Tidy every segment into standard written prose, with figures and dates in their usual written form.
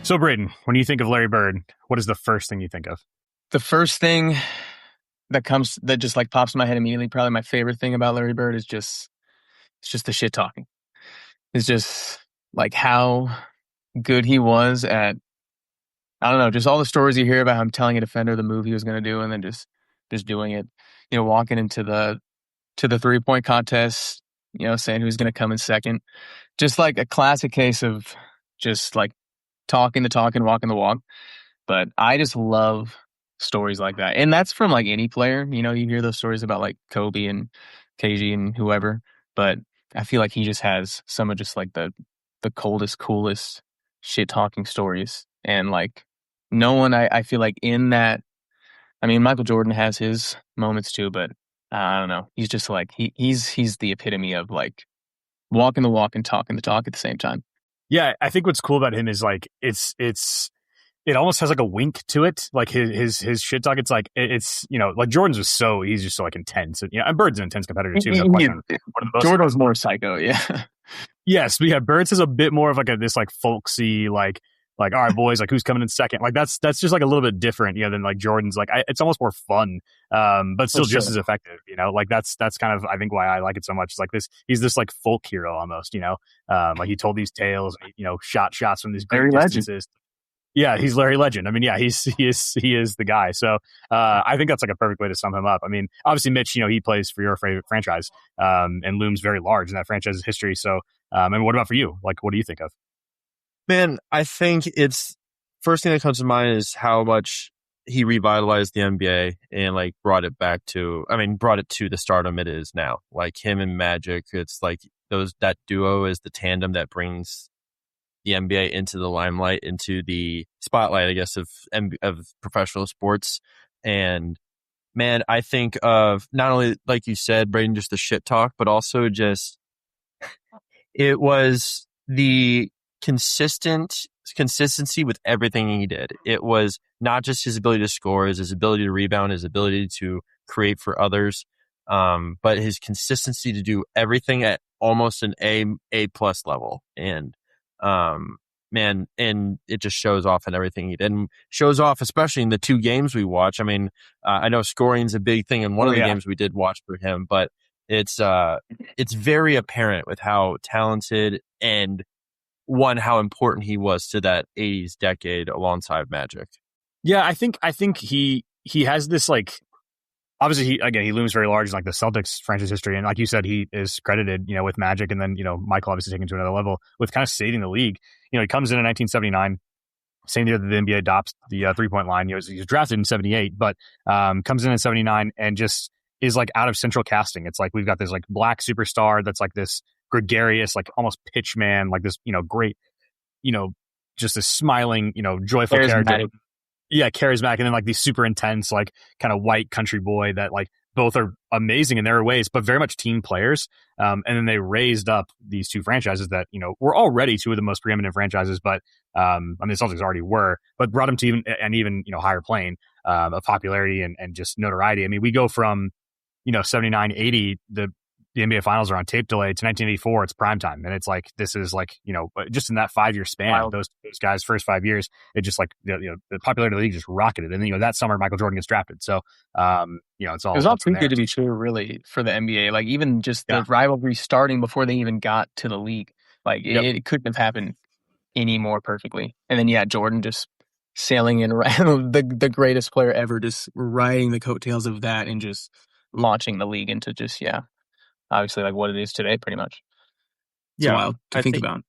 So, Brayden, when you think of Larry Bird, what is the first thing you think of? The first thing that just like pops in my head immediately, probably my favorite thing about Larry Bird is just it's just the shit talking. It's just like how good he was at, I don't know, just all the stories you hear about him telling a defender the move he was going to do and then just doing it. Walking into the 3-point contest, saying who's going to come in second. Just like a classic case of just like talking the talk and walking the walk. But I just love stories like that. And that's from like any player. You hear those stories about like Kobe and KG and whoever. But I feel like he just has some of just like the coldest, coolest shit talking stories. And like no one I feel like in that, I mean, Michael Jordan has his moments too, but I don't know. He's just like he's the epitome of like walking the walk and talking the talk at the same time. Yeah, I think what's cool about him is like it almost has like a wink to it. Like his shit talk. It's like like Jordan's was he's just so like intense. And Bird's an intense competitor too. No question. One of the most, Jordan was more psycho, yeah. yes, but yeah, Bird's is a bit more of like this like folksy like all right boys, like who's coming in second. Like that's just like a little bit different, than like Jordan's. Like it's almost more fun, but still just as effective. Like that's kind of I think why I like it so much. It's like he's this like folk hero almost. Like he told these tales, shot shots from these great distances. Yeah, he's Larry Legend. I mean, yeah, he is the guy. So I think that's like a perfect way to sum him up. I mean, obviously, Mitch, he plays for your favorite franchise and looms very large in that franchise's history. So, and what about for you? Like, what do you think of? Man, I think it's first thing that comes to mind is how much he revitalized the NBA and like brought it to the stardom it is now. Like him and Magic, it's like that duo is the tandem that brings the NBA into the limelight, into the spotlight, I guess, of professional sports. And man, I think of not only, like you said, Brayden, just the shit talk, but also just it was the consistency with everything he did. It was not just his ability to score, his ability to rebound, his ability to create for others, but his consistency to do everything at almost an A plus level. And man, and it just shows off in everything he did, and shows off especially in the two games we watch. I mean, I know scoring's a big thing in one of the games we did watch for him, but it's very apparent with how talented and how important he was to that 80s decade alongside Magic. Yeah, I think he has this like, obviously he looms very large in like the Celtics franchise history, and like you said, he is credited with Magic, and then Michael obviously taken to another level with kind of saving the league. He comes in 1979, same year that the NBA adopts the 3-point line. He was drafted in 78, but comes in 79 and just is like out of central casting. It's like we've got this like black superstar that's like this gregarious, like almost pitch man, like this great, just this smiling, joyful character. Yeah, charismatic, and then like these super intense, like kind of white country boy that like both are amazing in their ways, but very much team players. And then they raised up these two franchises that were already two of the most preeminent franchises, but I mean the Celtics already were, but brought them to even higher plane of popularity and just notoriety. I mean, we go from 79, 80, the NBA finals are on tape delay to 1984. It's prime time. And it's like, this is like, just in that 5-year span, those guys' first 5 years, it just like, the popularity of the league just rocketed. And then, that summer, Michael Jordan gets drafted. So, it's all. It was all too good to be true, really, for the NBA. Like, even just the rivalry starting before they even got to the league. Like, it couldn't have happened any more perfectly. And then, Jordan just sailing in, the greatest player ever, just riding the coattails of that and just launching the league into just, obviously like what it is today, pretty much. It's wild to think about.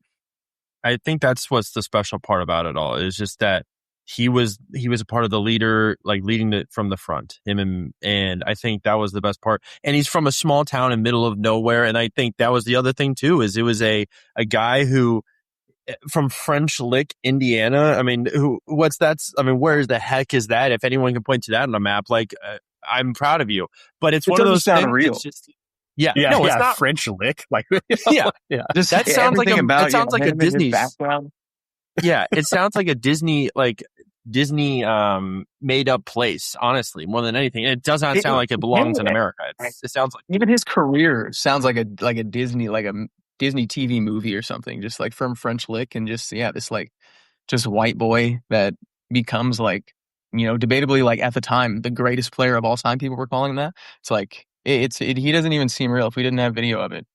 I think that's what's the special part about it all. Is just that he was a part of the leader, like leading it from the front. And I think that was the best part. And he's from a small town in middle of nowhere. And I think that was the other thing too. Is it was a guy who from French Lick, Indiana. I mean, where the heck is that? If anyone can point to that on a map, like I'm proud of you. But it's one of those things. Real. It's just, no, it's not French Lick. Like, yeah. Just that sounds like a Disney background. Yeah, it sounds like a Disney made up place. Honestly, more than anything, it does not sound like it belongs in America. It sounds like even his career sounds like a Disney TV movie or something. Just like from French Lick, and just this like just white boy that becomes like, debatably, like at the time, the greatest player of all time. People were calling him that. It's like he doesn't even seem real. If we didn't have video of it,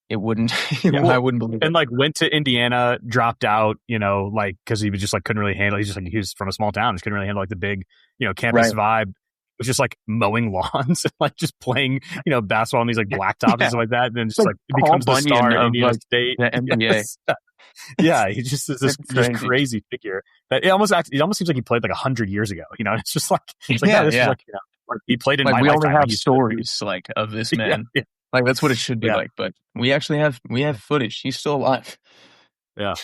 it wouldn't. I wouldn't believe it. And like went to Indiana, dropped out, like because he was just like couldn't really handle. He's just like he was from a small town, just couldn't really handle like the big, campus vibe. Was just like mowing lawns and like just playing, basketball on these like blacktops and stuff like that. And then just like it becomes the star of Indiana State. The NBA. Yes. Yeah, he just is this just crazy figure that it almost seems like he played like 100 years ago. It's just like this is like like he played in my we lifetime. only have stories like of this man. Like that's what it should be like. But we actually have footage. He's still alive. Yeah,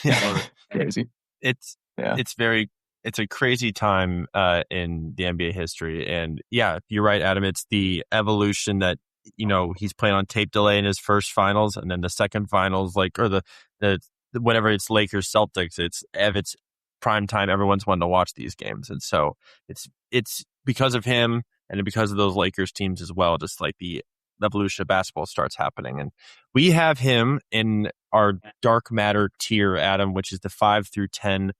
crazy. It's a crazy time in the NBA history. And yeah, you're right, Adam. It's the evolution that, he's playing on tape delay in his first finals, and then the second finals, or the whenever it's Lakers Celtics, it's prime time. Everyone's wanting to watch these games. And so it's because of him and because of those Lakers teams as well, just like the evolution of basketball starts happening. And we have him in our dark matter tier, Adam, which is the 5 through 10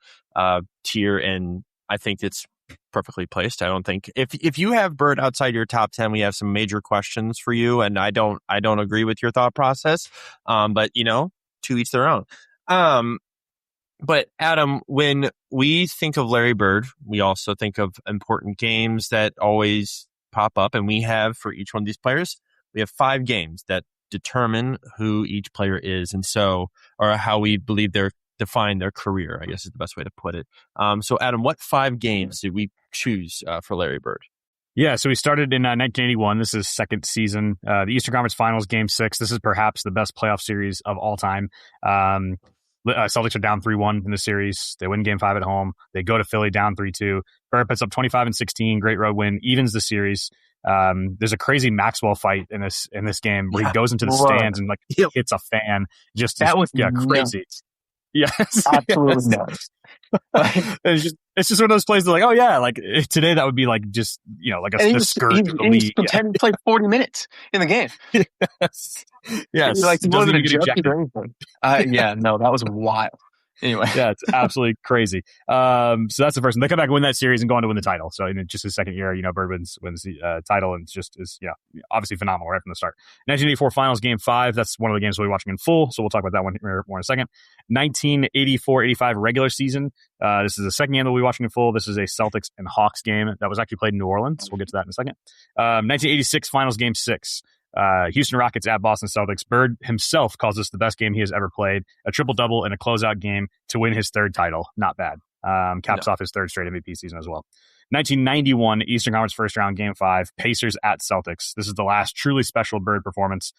tier, and I think it's perfectly placed. I don't think if you have Bird outside your top 10, we have some major questions for you, and I don't agree with your thought process. But to each their own. But Adam, when we think of Larry Bird, we also think of important games that always pop up, and we have for each one of these players, we have 5 games that determine who each player is, and so, or how we believe they're define their career, I guess is the best way to put it. So Adam, what 5 games did we choose for Larry Bird? Yeah, so we started in 1981. This is second season. The Eastern Conference Finals, Game 6. This is perhaps the best playoff series of all time. Celtics are down 3-1 in the series. They win Game 5 at home. They go to Philly down 3-2. Bird puts up 25-16, great road win, evens the series. There's a crazy Maxwell fight in this game where he goes into the stands and like hits a fan. That was crazy. Yes, absolutely nuts. It's just one of those plays that like, oh yeah, like today that would be like just like a skirt. He pretended to play 40 minutes in the game. Yes. Like he wasn't ejected or anything. That was wild. Anyway, yeah, it's absolutely crazy. So that's the first one. They come back and win that series and go on to win the title. So in just his second year, Bird wins the title, and is obviously phenomenal right from the start. 1984 Finals Game 5. That's one of the games we'll be watching in full. So we'll talk about that one more in a second. 1984-85 regular season. This is the second game that we'll be watching in full. This is a Celtics and Hawks game that was actually played in New Orleans. We'll get to that in a second. 1986 Finals Game 6. Houston Rockets at Boston Celtics. Bird himself calls this the best game he has ever played. A triple-double in a closeout game to win his third title. Not bad. Caps off his third straight MVP season as well. 1991 Eastern Conference first round, Game 5. Pacers at Celtics. This is the last truly special Bird performance.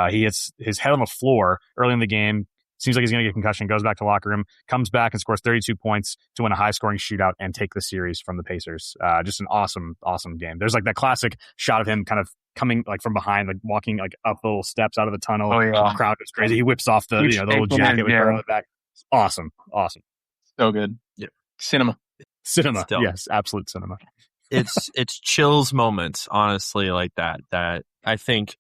He hits his head on the floor early in the game. Seems like he's going to get a concussion. Goes back to locker room. Comes back and scores 32 points to win a high-scoring shootout and take the series from the Pacers. Just an awesome, awesome game. There's like that classic shot of him kind of coming like from behind, like walking like up the little steps out of the tunnel. Oh yeah, the crowd was crazy. He whips off the the little jacket with Bird on the back. Awesome. So good. Yeah, cinema. Still. Yes, absolute cinema. It's chills moments, honestly, like that I think,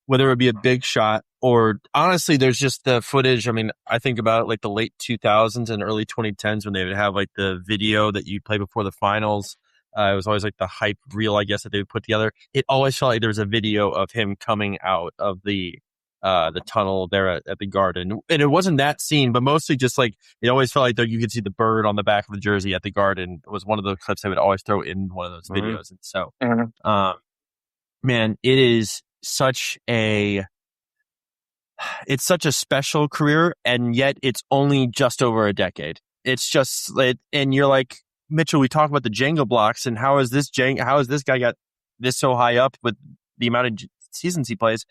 whether it be a big shot or honestly, there's just the footage. I mean, I think about like the late 2000s and early 2010s when they would have like the video that you play before the finals. It was always like the hype reel, I guess, that they would put together. It always felt like there was a video of him coming out of the tunnel there at the Garden. And it wasn't that scene, but mostly just like, it always felt like you could see the bird on the back of the jersey at the Garden. It was one of the clips they would always throw in one of those videos. And so, man, it is it's such a special career, and yet it's only just over a decade. It's just, and you're like, Mitchell, we talk about the Jenga blocks and how is this guy got this so high up with the amount of seasons he plays?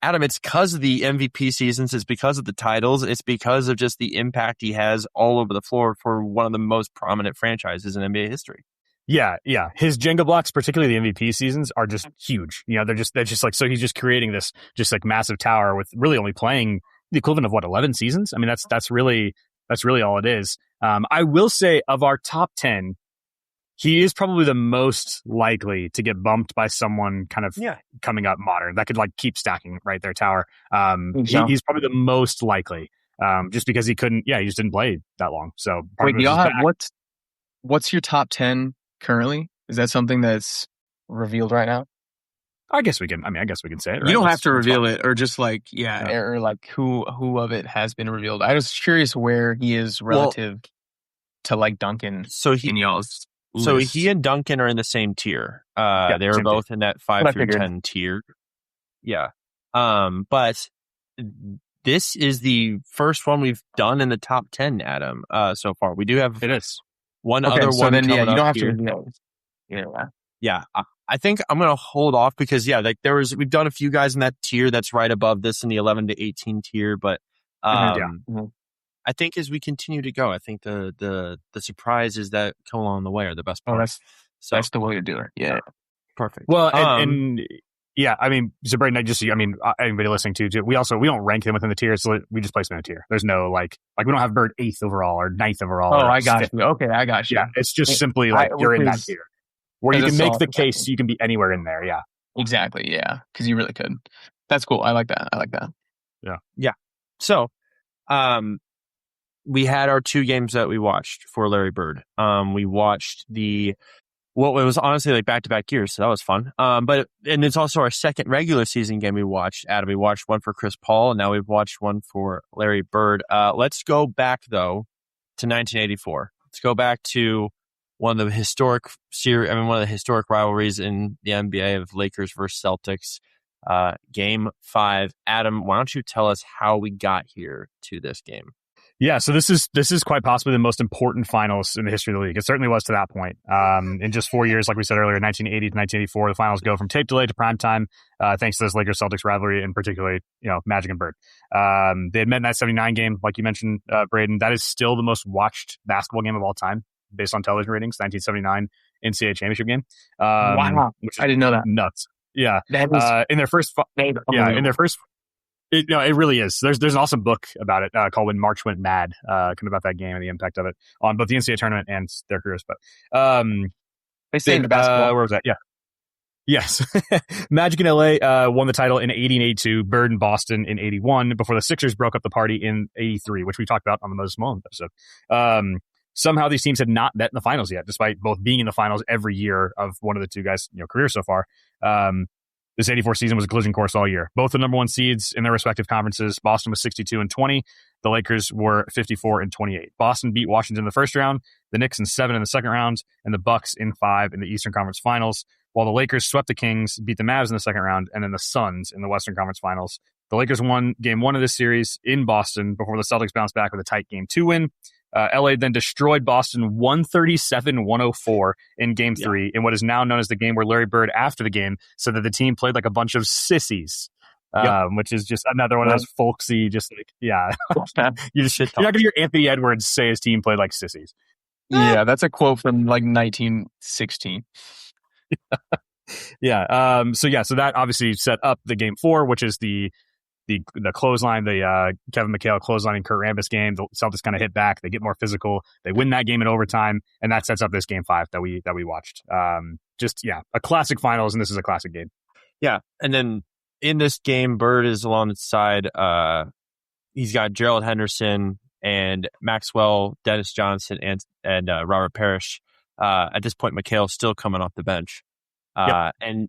Adam, it's because of the MVP seasons. It's because of the titles. It's because of just the impact he has all over the floor for one of the most prominent franchises in NBA history. Yeah. His Jenga blocks, particularly the MVP seasons, are just huge. They're just like, so he's just creating this just like massive tower with really only playing the equivalent of 11 seasons. I mean, that's really all it is. I will say of our top 10, he is probably the most likely to get bumped by someone kind of coming up modern that could like keep stacking right their tower. He's probably the most likely. just because he couldn't. Yeah, he just didn't play that long. So wait, do y'all have what's your top 10 currently? Is that something that's revealed right now? I guess we can. I guess we can say it. Right? You don't have to reveal fine. it, or just like or like who of it has been revealed. I was curious where he is relative to like Duncan. In y'all's list. He and Duncan are in the same tier. They were both in that 5 through 10 tier. Yeah. But this is the first one we've done in the top 10, Adam. So far, we do have one other one. Then you don't have here. to reveal. Yeah. I think I'm going to hold off because we've done a few guys in that tier that's right above this in the 11 to 18 tier, but I think as we continue to go, I think the surprises that come along the way are the best part. That's the way to do it. Yeah. Perfect. Well, and yeah, I mean, so Brayden, anybody listening to, we don't rank them within the tier, so we just place them in a tier. There's no like we don't have Bird 8th overall or 9th overall. Oh, I got you. Okay, I got you. Yeah, it's just simply like you're in that tier. Where you can make the case, you can be anywhere in there. Yeah, exactly. Yeah, because you really could. That's cool. I like that. Yeah. So, we had our 2 games that we watched for Larry Bird. We watched it was honestly like back-to-back years, so that was fun. And it's also our second regular season game we watched. Adam, we watched one for Chris Paul, and now we've watched one for Larry Bird. Let's go back though to 1984. Let's go back to one of the historic rivalries in the NBA of Lakers versus Celtics, Game 5. Adam, why don't you tell us how we got here to this game? Yeah, so this is quite possibly the most important finals in the history of the league. It certainly was to that point. In just 4 years, like we said earlier, 1980 to 1984, the finals go from tape delay to prime time, thanks to this Lakers-Celtics rivalry, and particularly, Magic and Bird. They had met in that 79 game, like you mentioned, Brayden. That is still the most watched basketball game of all time, based on television ratings, 1979 NCAA championship game. Wow, I didn't know that. Nuts. Yeah. In their first, it really is. There's an awesome book about it called "When March Went Mad," kind of about that game and the impact of it on both the NCAA tournament and their careers. But they say the basketball. Where was that? Yeah. Yes. Magic in LA won the title in 80 and 82, Bird in Boston in 81, before the Sixers broke up the party in 83, which we talked about on the Moses Malone episode. Somehow these teams had not met in the finals yet, despite both being in the finals every year of one of the two guys' careers so far. This 84 season was a collision course all year. Both the number 1 seeds in their respective conferences. Boston was 62 and 20. The Lakers were 54 and 28. Boston beat Washington in the first round, the Knicks in 7 in the second round, and the Bucks in 5 in the Eastern Conference Finals, while the Lakers swept the Kings, beat the Mavs in the second round, and then the Suns in the Western Conference Finals. The Lakers won Game 1 of this series in Boston before the Celtics bounced back with a tight Game 2 win. LA then destroyed Boston 137-104 in Game 3 in what is now known as the game where Larry Bird, after the game, said that the team played like a bunch of sissies, which is just another one of those folksy, just like, yeah. You're not going to hear Anthony Edwards say his team played like sissies. Yeah, that's a quote from like 1916. Yeah. So that obviously set up the Game 4, which is the clothesline, the Kevin McHale clothesline and Kurt Rambis game. The Celtics kind of hit back. They get more physical. They win that game in overtime, and that sets up this Game 5 that we watched. A classic finals, and this is a classic game. Yeah, and then in this game, Bird is along the side. He's got Gerald Henderson and Maxwell, Dennis Johnson, and Robert Parrish. At this point, McHale's still coming off the bench, and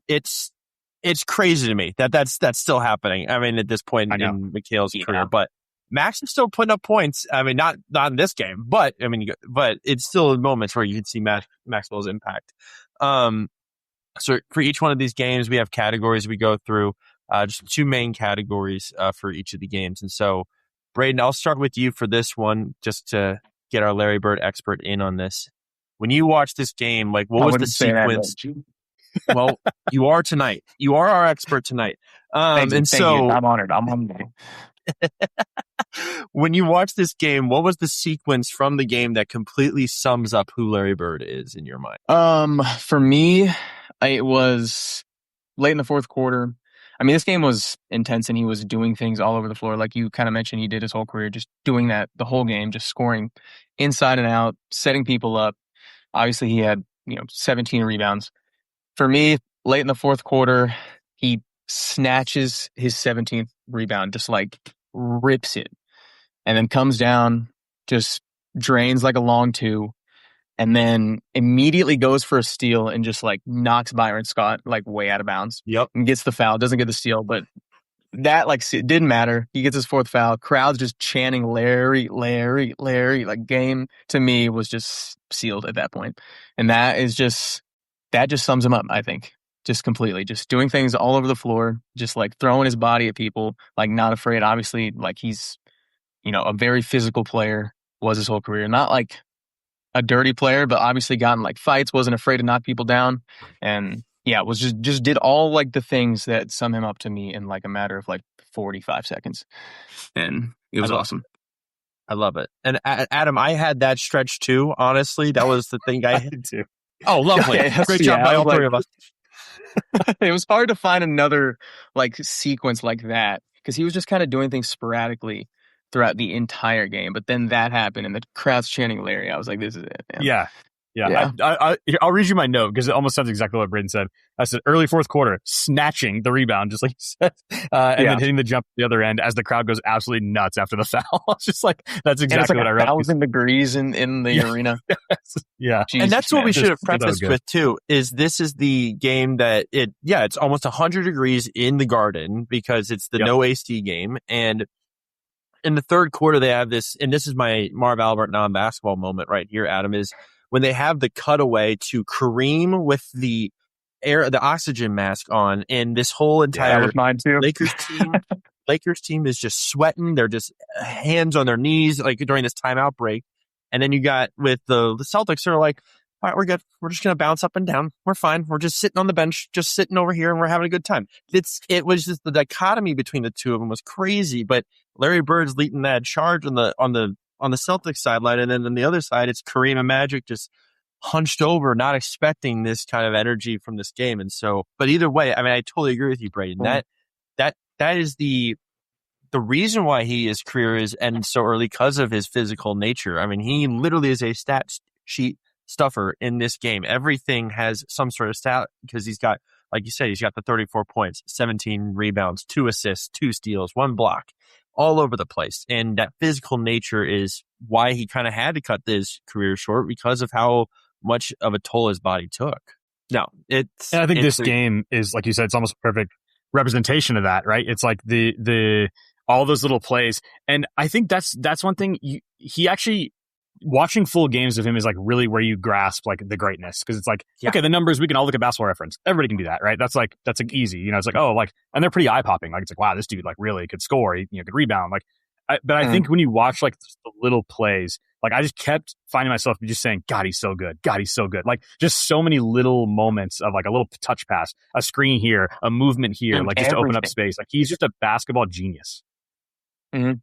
it's crazy to me that that's still happening. I mean, at this point in McHale's career, but Max is still putting up points. I mean, not in this game, but it's still moments where you can see Maxwell's impact. So for each one of these games, we have categories we go through, just 2 main categories for each of the games. And so, Brayden, I'll start with you for this one, just to get our Larry Bird expert in on this. When you watch this game, like what was the sequence? Well, you are tonight. You are our expert tonight. Thank you. I'm honored. When you watch this game, what was the sequence from the game that completely sums up who Larry Bird is in your mind? For me, it was late in the fourth quarter. I mean, this game was intense, and he was doing things all over the floor. Like you kind of mentioned, he did his whole career just doing that the whole game, just scoring inside and out, setting people up. Obviously, he had 17 rebounds. For me, late in the fourth quarter, he snatches his 17th rebound, just like rips it. and then comes down, just drains like a long two, and then immediately goes for a steal and just like knocks Byron Scott like way out of bounds. Yep. And gets the foul, doesn't get the steal, but that like it didn't matter. He gets his fourth foul. Crowd's just chanting Larry, Larry, Larry. Like game to me was just sealed at that point. And that just sums him up, I think. Just completely. Just doing things all over the floor, just like throwing his body at people, like not afraid. Obviously, like he's, a very physical player, was his whole career. Not like a dirty player, but obviously got in like fights, wasn't afraid to knock people down. And yeah, was just did all like the things that sum him up to me in like a matter of like 45 seconds. And it was awesome. I love it. And Adam, I had that stretch too, honestly. That was the thing I had too. Oh, lovely. Yeah, great job by all three of us. It was hard to find another like sequence like that because he was just kind of doing things sporadically throughout the entire game. But then that happened and the crowd's chanting Larry. I was like, this is it, man. Yeah. I'll read you my note because it almost sounds exactly what Brayden said. I said early fourth quarter, snatching the rebound, just like you said, and then hitting the jump at the other end as the crowd goes absolutely nuts after the foul. It's just like, that's exactly what I read. 1,000 degrees in the arena. Yeah. Jesus, and that's what we man. should have prefaced with too, is this is the game that it's almost 100 degrees in the Garden because it's the no AC game. And in the third quarter, they have this, and this is my Marv Albert non-basketball moment right here, Adam, is when they have the cutaway to Kareem with the oxygen mask on, and this whole entire Lakers team is just sweating. They're just hands on their knees, like during this timeout break. And then you got with the Celtics, they're like, all right, we're good. We're just going to bounce up and down. We're fine. We're just sitting on the bench, just sitting over here, and we're having a good time. It was just the dichotomy between the two of them was crazy. But Larry Bird's leading that charge on the Celtics sideline, and then on the other side, it's Kareem and Magic just hunched over, not expecting this kind of energy from this game. And so, but either way, I mean, I totally agree with you, Brayden. That is the reason why his career is ended so early because of his physical nature. I mean, he literally is a stat sheet stuffer in this game. Everything has some sort of stat because he's got, like you said, he's got the 34 points, 17 rebounds, 2 assists, 2 steals, 1 block, all over the place. And that physical nature is why he kind of had to cut his career short because of how much of a toll his body took. No, and I think this game is, like you said, it's almost a perfect representation of that, right? It's like the all those little plays. And I think that's one thing he actually, watching full games of him is like really where you grasp like the greatness. Cause it's like, okay, the numbers, we can all look at Basketball Reference. Everybody can do that, right? That's like easy. It's like, oh, like, and they're pretty eye popping. Like, it's like, wow, this dude like really could score, he, could rebound. Like, but I think when you watch like the little plays, like I just kept finding myself just saying, God, he's so good. God, he's so good. Like just so many little moments of like a little touch pass, a screen here, a movement here, like just to open up space. Like he's just a basketball genius. Mm-hmm.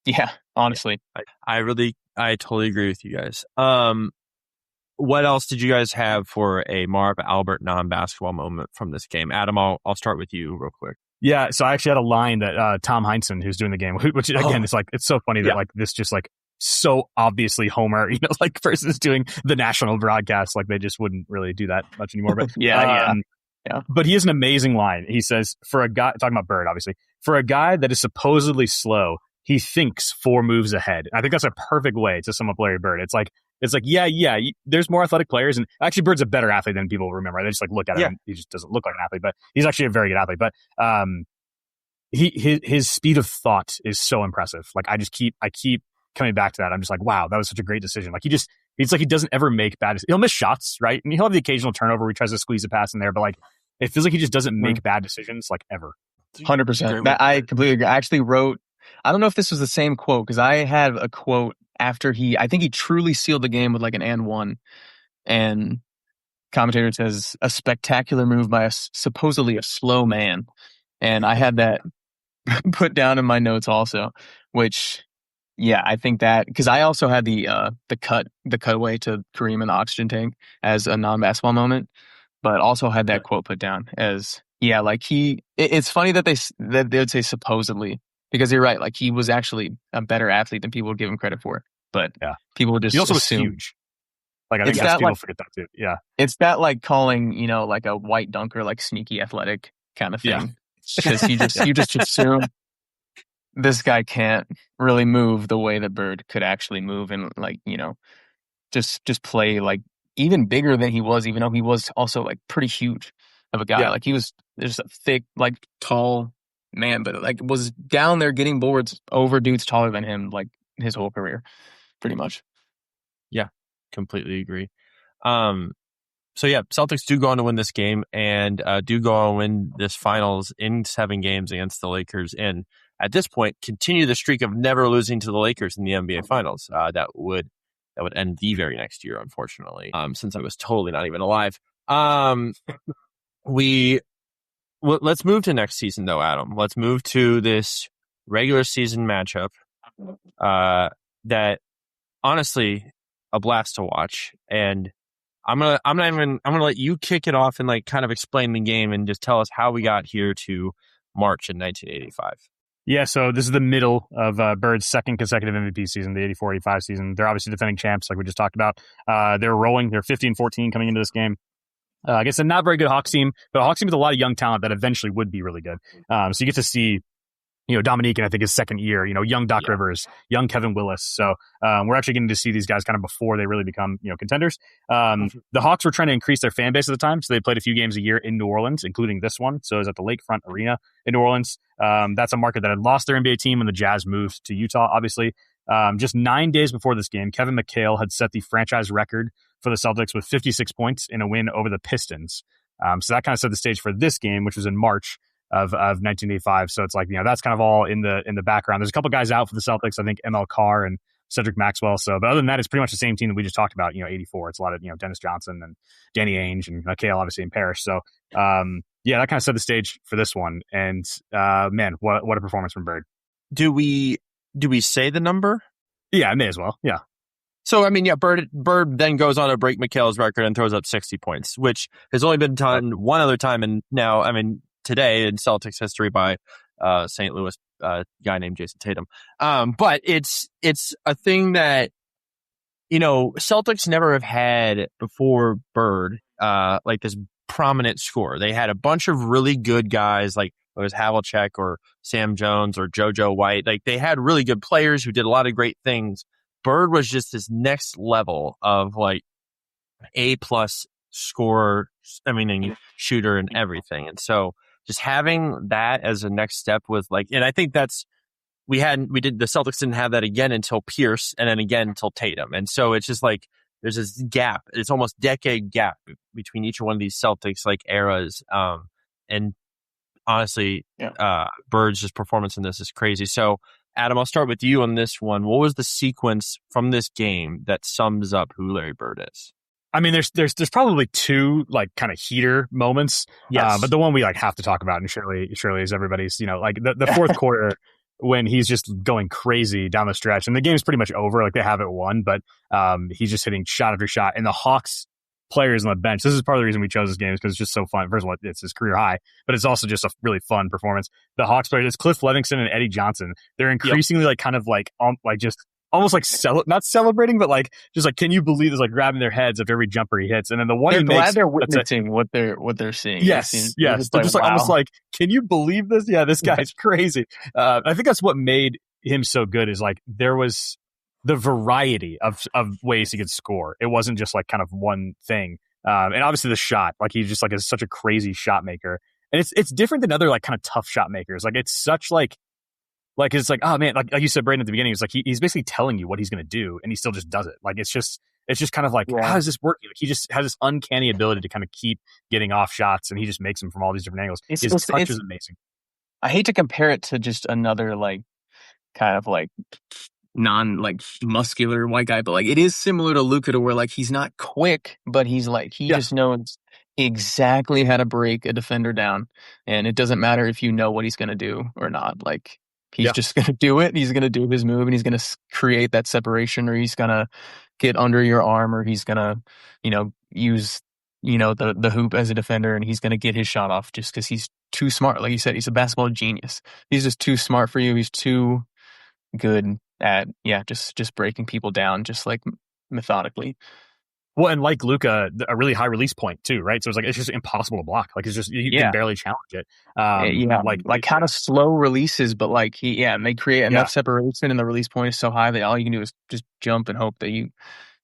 Yeah, honestly. I totally agree with you guys. What else did you guys have for a Marv Albert non-basketball moment from this game? Adam, I'll start with you real quick. Yeah, so I actually had a line that Tom Heinsohn, who's doing the game, which again, it's like, it's so funny that like this just like so obviously Homer, like person's doing the national broadcast, like they just wouldn't really do that much anymore. But yeah. But he has an amazing line. He says, for a guy, talking about Bird, obviously, for a guy that is supposedly slow, he thinks 4 moves ahead. And I think that's a perfect way to sum up Larry Bird. It's like, there's more athletic players, and actually Bird's a better athlete than people remember. They just like look at him, he just doesn't look like an athlete, but he's actually a very good athlete. But his speed of thought is so impressive. Like I keep coming back to that. I'm just like, wow, that was such a great decision. Like it's like he doesn't ever make bad decisions. He'll miss shots, right? And he'll have the occasional turnover where he tries to squeeze a pass in there, but like it feels like he just doesn't make bad decisions like ever. 100%. I completely agree. I actually wrote, I don't know if this was the same quote, because I had a quote after I think he truly sealed the game with like an and one. And commentator says, a spectacular move by supposedly a slow man. And I had that put down in my notes also, which, yeah, I think that, because I also had the cutaway to Kareem in the oxygen tank as a non-basketball moment, but also had that quote put down as, yeah, like it's funny that they would say supposedly, because you're right, like he was actually a better athlete than people would give him credit for, but people would just he also assume. was huge. Like I think people forget that too. Yeah, it's that like calling like a white dunker like sneaky athletic kind of thing, because you just assume. this guy can't really move the way that Bird could actually move, and like, just play like even bigger than he was, even though he was also like pretty huge of a guy. Yeah. Like he was just a thick, like tall man, but like was down there getting boards over dudes taller than him like his whole career, pretty much. Yeah, completely agree. So yeah, Celtics do go on to win this game and do go on to win this finals in 7 games against the Lakers, and at this point continue the streak of never losing to the Lakers in the NBA Finals. That would end the very next year, unfortunately. Since I was totally not even alive. Let's move to next season though, Adam. Let's move to this regular season matchup. That honestly a blast to watch, and I'm gonna let you kick it off and like kind of explain the game and just tell us how we got here to March in 1985. Yeah, so this is the middle of Bird's second consecutive MVP season, the 84-85 season. They're obviously defending champs, like we just talked about. They're rolling. They're 15-14 coming into this game. I guess a not very good Hawks team, but a Hawks team with a lot of young talent that eventually would be really good. So you get to see, Dominique in, I think, his second year, young Doc Rivers, young Kevin Willis. So we're actually getting to see these guys kind of before they really become, contenders. The Hawks were trying to increase their fan base at the time, so they played a few games a year in New Orleans, including this one. So it was at the Lakefront Arena in New Orleans. That's a market that had lost their NBA team when the Jazz moved to Utah, obviously. Just 9 days before this game, Kevin McHale had set the franchise record for the Celtics with 56 points in a win over the Pistons. So that kind of set the stage for this game, which was in March of 1985. So it's like, that's kind of all in the background. There's a couple guys out for the Celtics, I think ML Carr and Cedric Maxwell. So, but other than that, it's pretty much the same team that we just talked about, 84. It's a lot of, Dennis Johnson and Danny Ainge and McHale, obviously, in Parrish. So, yeah, that kind of set the stage for this one. And, man, what a performance from Bird. Do we say the number? Yeah, I may as well. Yeah. So, I mean, yeah, Bird then goes on to break McHale's record and throws up 60 points, which has only been done one other time. And now, I mean, today in Celtics history by St. Louis guy named Jason Tatum. But it's a thing that, Celtics never have had before Bird, like this prominent scorer. They had a bunch of really good guys, like it was Havlicek or Sam Jones or JoJo White. Like they had really good players who did a lot of great things. Bird was just this next level of like A+ scorer, and shooter and everything. And so just having that as a next step with like, and I think the Celtics didn't have that again until Pierce and then again until Tatum. And so it's just like, there's this gap. It's almost decade gap between each one of these Celtics like eras. And honestly, Bird's just performance in this is crazy. So Adam, I'll start with you on this one. What was the sequence from this game that sums up who Larry Bird is? I mean, there's probably two like kind of heater moments. Yes. But the one we like have to talk about, and surely is everybody's, like the fourth quarter when he's just going crazy down the stretch, and the game's pretty much over. Like they have it won, but he's just hitting shot after shot, and the Hawks players on the bench. This is part of the reason we chose this game, is because it's just so fun. First of all, it's his career high, but it's also just a really fun performance. The Hawks players, it's Cliff Levingston and Eddie Johnson. They're increasingly like kind of like just almost like not celebrating, but like just like, can you believe this? Like grabbing their heads of every jumper he hits, and then the one they're glad they're witnessing what they're seeing. Yes. They're just like wow. Almost like, can you believe this? Yeah, this guy's crazy. I think that's what made him so good. Is like there was the variety of ways he could score. It wasn't just like kind of one thing. And obviously the shot, like he just like is such a crazy shot maker, and it's different than other like kind of tough shot makers. Like it's such like it's like, oh man, like you said, Brayden, at the beginning, it's like he's basically telling you what he's going to do, and he still just does it. Like it's just kind of like, how does this work? Like he just has this uncanny ability to kind of keep getting off shots, and he just makes them from all these different angles. His touch is amazing. I hate to compare it to just another like kind of like non like muscular white guy, but like it is similar to Luka, to where like he's not quick, but he's like he just knows exactly how to break a defender down, and it doesn't matter if you know what he's going to do or not. Like he's just going to do it. He's going to do his move, and he's going to create that separation, or he's going to get under your arm, or he's going to use the hoop as a defender, and he's going to get his shot off just because he's too smart. Like you said, he's a basketball genius. He's just too smart for you. He's too good at just breaking people down just like methodically. Well, and like Luca, a really high release point too, right? So it's just impossible to block. Like it's just you can Yeah. barely challenge it. Yeah, like kind of slow releases, but like and they create enough Yeah. separation, and the release point is so high that all you can do is just jump and hope that you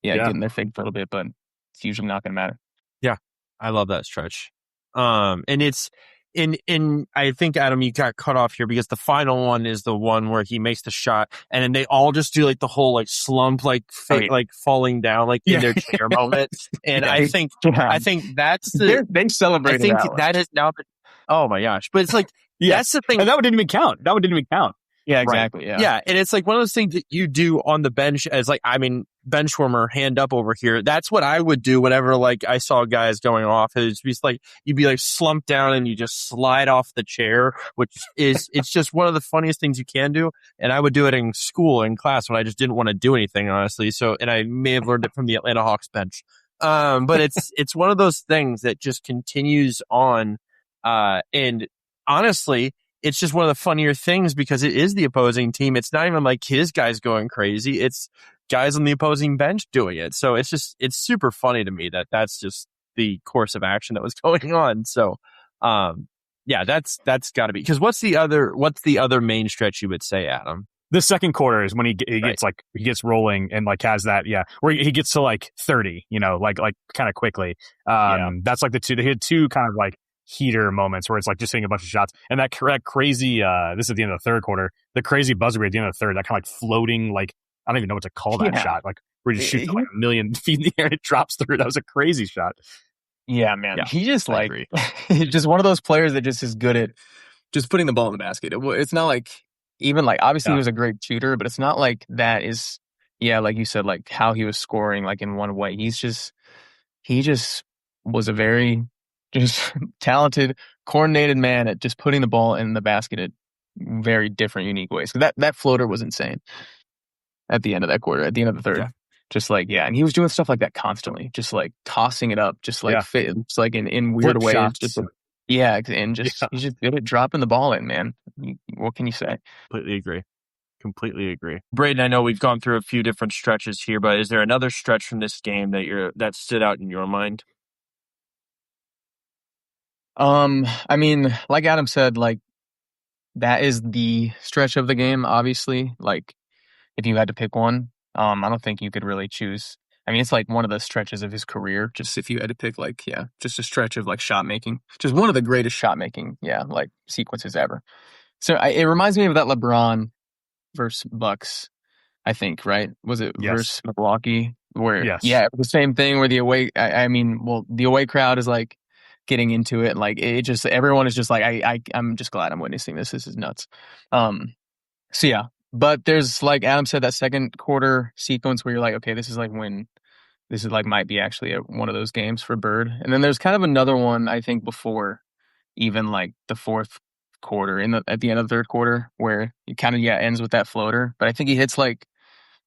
get Yeah. in their face a little bit, but it's usually not going to matter. Yeah, I love that stretch. And it's in I think Adam, you got cut off here because the final one is the one where he makes the shot, and then they all just do like the whole like slump, like like falling down, like in their chair moment. And I think that's they celebrated. I think that that has now been. Oh my gosh! But it's like that's the thing. And that one didn't even count. Yeah, exactly. Right. Yeah. And it's like one of those things that you do on the bench as like, I mean, bench warmer, hand up over here. That's what I would do whenever like I saw guys going off. It's just like, you'd be like slumped down and you just slide off the chair, which is, it's just one of the funniest things you can do. And I would do it in school, in class, when I just didn't want to do anything, honestly. So, and I may have learned it from the Atlanta Hawks bench. But it's one of those things that just continues on. And honestly, it's just one of the funnier things because it is the opposing team. It's not even like his guys going crazy. It's guys on the opposing bench doing it. So it's super funny to me that that's just the course of action that was going on. So, yeah, that's gotta be, because what's the other main stretch you would say, Adam? The second quarter is when he gets like, he gets rolling and like has that, where he gets to like 30, like kind of quickly. That's like they had two kind of like heater moments where it's like just hitting a bunch of shots, and that crazy this is at the end of the third quarter, the crazy buzzer at the end of the third, that kind of like floating, like I don't even know what to call that shot, like where he just shoots like a million feet in the air and it drops through. That was a crazy shot. Yeah, man. Yeah, he just like just one of those players that just is good at just putting the ball in the basket. It's not like, even like, obviously he was a great shooter, but it's not like that is like you said, like how he was scoring like in one way. He just was a very just talented, coordinated man at just putting the ball in the basket at very different, unique ways. That floater was insane at the end of that quarter, at the end of the third. Just like, and he was doing stuff like that constantly, just like tossing it up, just like it's like in weird Flip ways. shots. Just and just he's just good at dropping the ball in, man. What can you say? Completely agree. Brayden, I know we've gone through a few different stretches here, but is there another stretch from this game that stood out in your mind? I mean, like Adam said, like that is the stretch of the game, obviously. Like if you had to pick one, I don't think you could really choose. I mean, it's like one of the stretches of his career. Just if you had to pick, like, just a stretch of like shot making, just one of the greatest shot making, like sequences ever. So it reminds me of that LeBron versus Bucks, I think, right? Was it versus Milwaukee? Where the same thing where the away. I mean, well, the away crowd is like getting into it, and like it just, everyone is just like, I'm just glad I'm witnessing this. This is nuts. So yeah. But there's, like Adam said, that second quarter sequence where you're like, okay, this is like when this is like might be actually one of those games for Bird. And then there's kind of another one, I think, before even like the fourth quarter, at the end of the third quarter, where it kind of ends with that floater. But I think he hits like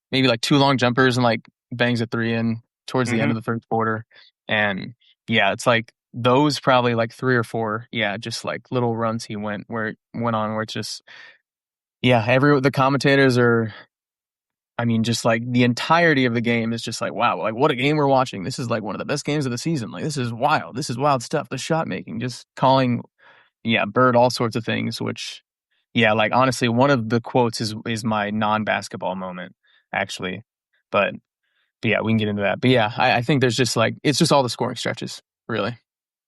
maybe like two long jumpers and like bangs a three in towards the end of the third quarter. And it's like those probably like three or four, just like little runs he went on where it's just. Yeah, the commentators are, I mean, just like the entirety of the game is just like, wow, like what a game we're watching. This is like one of the best games of the season. Like this is wild. This is wild stuff. The shot making, just calling, Bird all sorts of things, which, like honestly, one of the quotes is my non-basketball moment, actually. But we can get into that. But I think there's just like, it's just all the scoring stretches, really.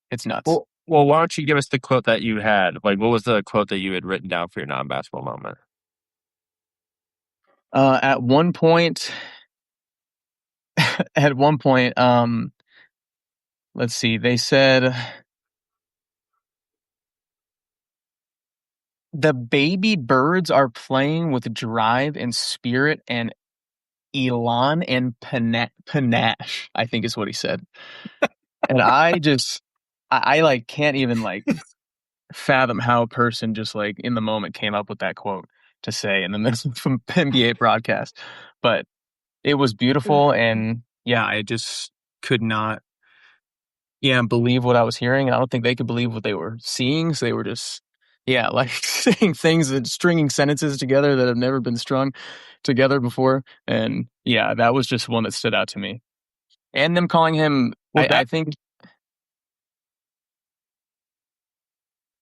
It's nuts. Well, why don't you give us the quote that you had? Like, what was the quote that you had written down for your non-basketball moment? At one point, let's see, they said the baby birds are playing with drive and spirit and elan and panache, I think is what he said. And I like can't even like fathom how a person just like in the moment came up with that quote to say. And then this is from NBA broadcast, but it was beautiful. And I just could not believe what I was hearing. And I don't think they could believe what they were seeing. So they were just like saying things and stringing sentences together that have never been strung together before. And that was just one that stood out to me. And them calling him, Well, I think.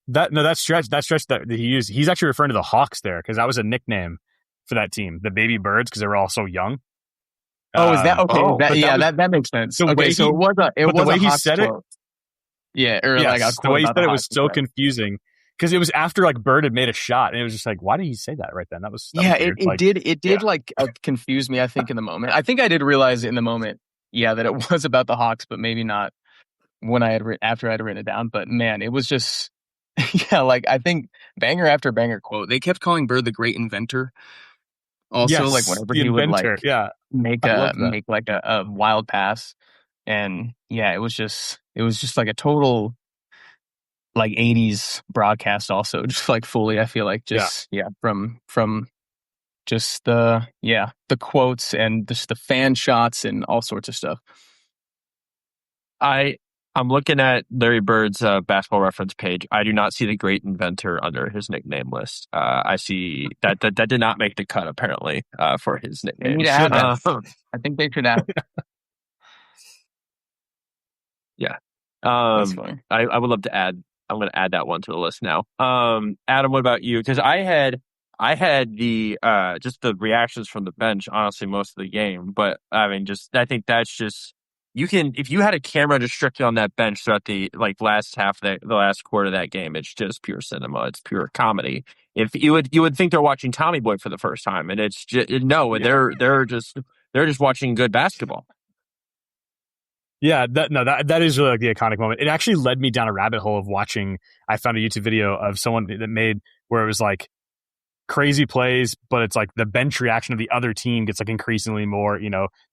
that stretch that he used, he's actually referring to the Hawks there because that was a nickname for that team, the Baby Birds, because they were all so young. Oh, is that okay? That makes sense. Okay, so it was the way a he Hawks said quote. Yeah, or yes, like a the quote way he about said the it was Hawks. so confusing because it was after like Bird had made a shot, and it was just like, why did he say that right then? That was Yeah, weird. it did like confuse me. I think in the moment, I think I did realize in the moment, yeah, that it was about the Hawks, but maybe not when I had after I had written it down. But man, it was just yeah, like I think banger after banger quote. They kept calling Bird the great inventor. Also, like Yes, whenever the he would inventor. like Yeah, make I loved that. like a wild pass, and yeah, it was just like a total like 80s broadcast. Also, just like fully, I feel like just from just the quotes and just the fan shots and all sorts of stuff. I'm looking at Larry Bird's basketball reference page. I do not see the great inventor under his nickname list. I see that did not make the cut apparently for his They nickname. need to add that. I think they should add. Yeah. That's funny. I would love to add. I'm going to add that one to the list now. Adam, what about you? Because I had the just the reactions from the bench, honestly, most of the game. But I mean, I think that's just you can if you had a camera just strictly on that bench throughout the like last half of the last quarter of that game, it's just pure cinema. It's pure comedy. If you would think they're watching Tommy Boy for the first time, and it's just no, they're just watching good basketball. Yeah, that is really like the iconic moment. It actually led me down a rabbit hole of watching. I found a YouTube video of someone that made where it was like crazy plays, but it's like the bench reaction of the other team gets like increasingly more,